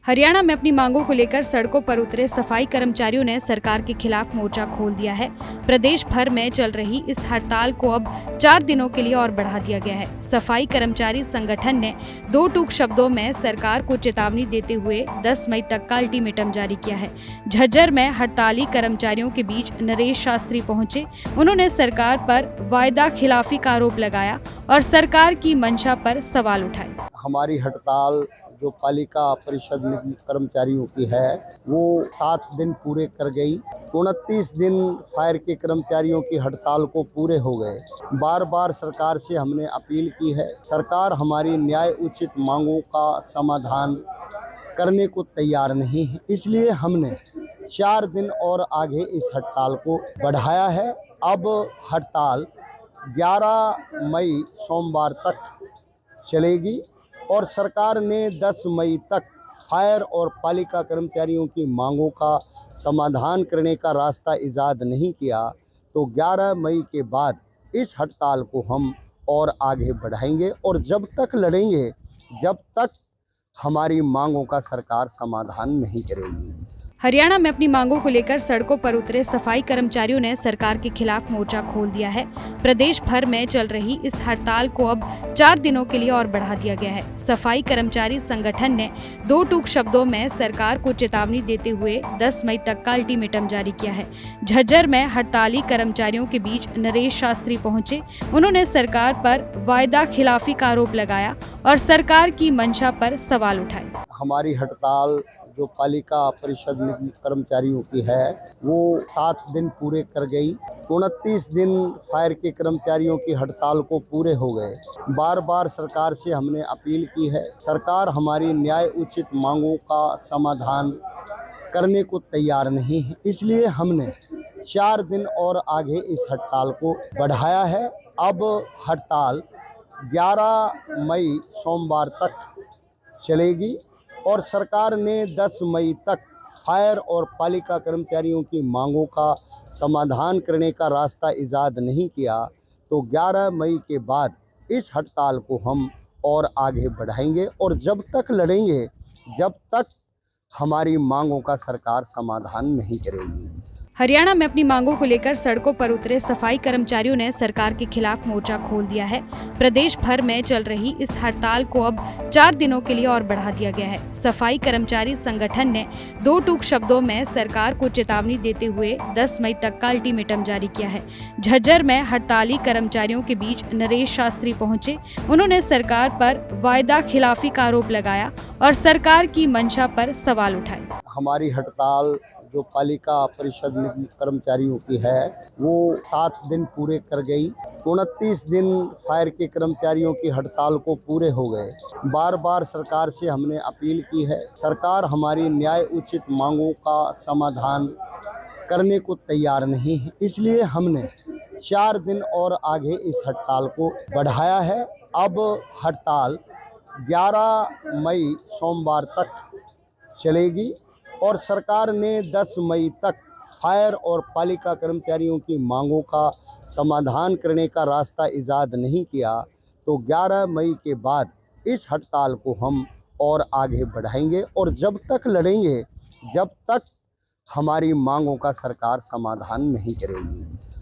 हरियाणा में अपनी मांगों को लेकर सड़कों पर उतरे सफाई कर्मचारियों ने सरकार के खिलाफ मोर्चा खोल दिया है। प्रदेश भर में चल रही इस हड़ताल को अब 4 दिनों के लिए और बढ़ा दिया गया है। सफाई कर्मचारी संगठन ने दो टूक शब्दों में सरकार को चेतावनी देते हुए 10 मई तक का अल्टीमेटम जारी किया है। झज्जर में हड़ताली कर्मचारियों के बीच नरेश शास्त्री पहुंचे। उन्होंने सरकार पर वायदा खिलाफी का आरोप लगाया और सरकार की मंशा पर सवाल उठाए। हमारी हड़ताल जो पालिका परिषद निगम कर्मचारियों की है वो 7 दिन पूरे कर गई। 29 दिन फायर के कर्मचारियों की हड़ताल को पूरे हो गए। बार बार सरकार से हमने अपील की है, सरकार हमारी न्याय उचित मांगों का समाधान करने को तैयार नहीं है। इसलिए हमने 4 दिन और आगे इस हड़ताल को बढ़ाया है। अब हड़ताल 11 मई सोमवार तक चलेगी और सरकार ने 10 मई तक फायर और पालिका कर्मचारियों की मांगों का समाधान करने का रास्ता ईजाद नहीं किया तो 11 मई के बाद इस हड़ताल को हम और आगे बढ़ाएंगे और जब तक लड़ेंगे जब तक हमारी मांगों का सरकार समाधान नहीं करेगी। हरियाणा में अपनी मांगों को लेकर सड़कों पर उतरे सफाई कर्मचारियों ने सरकार के खिलाफ मोर्चा खोल दिया है। प्रदेश भर में चल रही इस हड़ताल को अब 4 दिनों के लिए और बढ़ा दिया गया है। सफाई कर्मचारी संगठन ने दो टूक शब्दों में सरकार को चेतावनी देते हुए 10 मई तक का अल्टीमेटम जारी किया है। झज्जर में हड़ताली कर्मचारियों के बीच नरेश शास्त्री पहुंचे। उन्होंने सरकार पर वायदा खिलाफी का आरोप लगाया और सरकार की मंशा पर सवाल उठाए। हमारी हड़ताल जो पालिका परिषद निगम कर्मचारियों की है वो 7 दिन पूरे कर गई। 29 दिन फायर के कर्मचारियों की हड़ताल को पूरे हो गए। बार बार सरकार से हमने अपील की है, सरकार हमारी न्याय उचित मांगों का समाधान करने को तैयार नहीं है। इसलिए हमने 4 दिन और आगे इस हड़ताल को बढ़ाया है। अब हड़ताल 11 मई सोमवार तक चलेगी और सरकार ने 10 मई तक फायर और पालिका कर्मचारियों की मांगों का समाधान करने का रास्ता ईजाद नहीं किया तो 11 मई के बाद इस हड़ताल को हम और आगे बढ़ाएंगे और जब तक लड़ेंगे जब तक हमारी मांगों का सरकार समाधान नहीं करेगी। हरियाणा में अपनी मांगों को लेकर सड़कों पर उतरे सफाई कर्मचारियों ने सरकार के खिलाफ मोर्चा खोल दिया है। प्रदेश भर में चल रही इस हड़ताल को अब 4 दिनों के लिए और बढ़ा दिया गया है। सफाई कर्मचारी संगठन ने दो टूक शब्दों में सरकार को चेतावनी देते हुए 10 मई तक का अल्टीमेटम जारी किया है। झज्जर में हड़ताली कर्मचारियों के बीच नरेश शास्त्री पहुंचे। उन्होंने सरकार पर वायदा खिलाफी का आरोप लगाया और सरकार की मंशा पर सवाल उठाए। हमारी हड़ताल जो पालिका परिषद निगम कर्मचारियों की है वो 7 दिन पूरे कर गई। 29 दिन फायर के कर्मचारियों की हड़ताल को पूरे हो गए। बार बार सरकार से हमने अपील की है, सरकार हमारी न्याय उचित मांगों का समाधान करने को तैयार नहीं है। इसलिए हमने 4 दिन और आगे इस हड़ताल को बढ़ाया है। अब हड़ताल 11 मई सोमवार तक चलेगी और सरकार ने 10 मई तक फायर और पालिका कर्मचारियों की मांगों का समाधान करने का रास्ता ईजाद नहीं किया तो 11 मई के बाद इस हड़ताल को हम और आगे बढ़ाएंगे और जब तक लड़ेंगे जब तक हमारी मांगों का सरकार समाधान नहीं करेगी।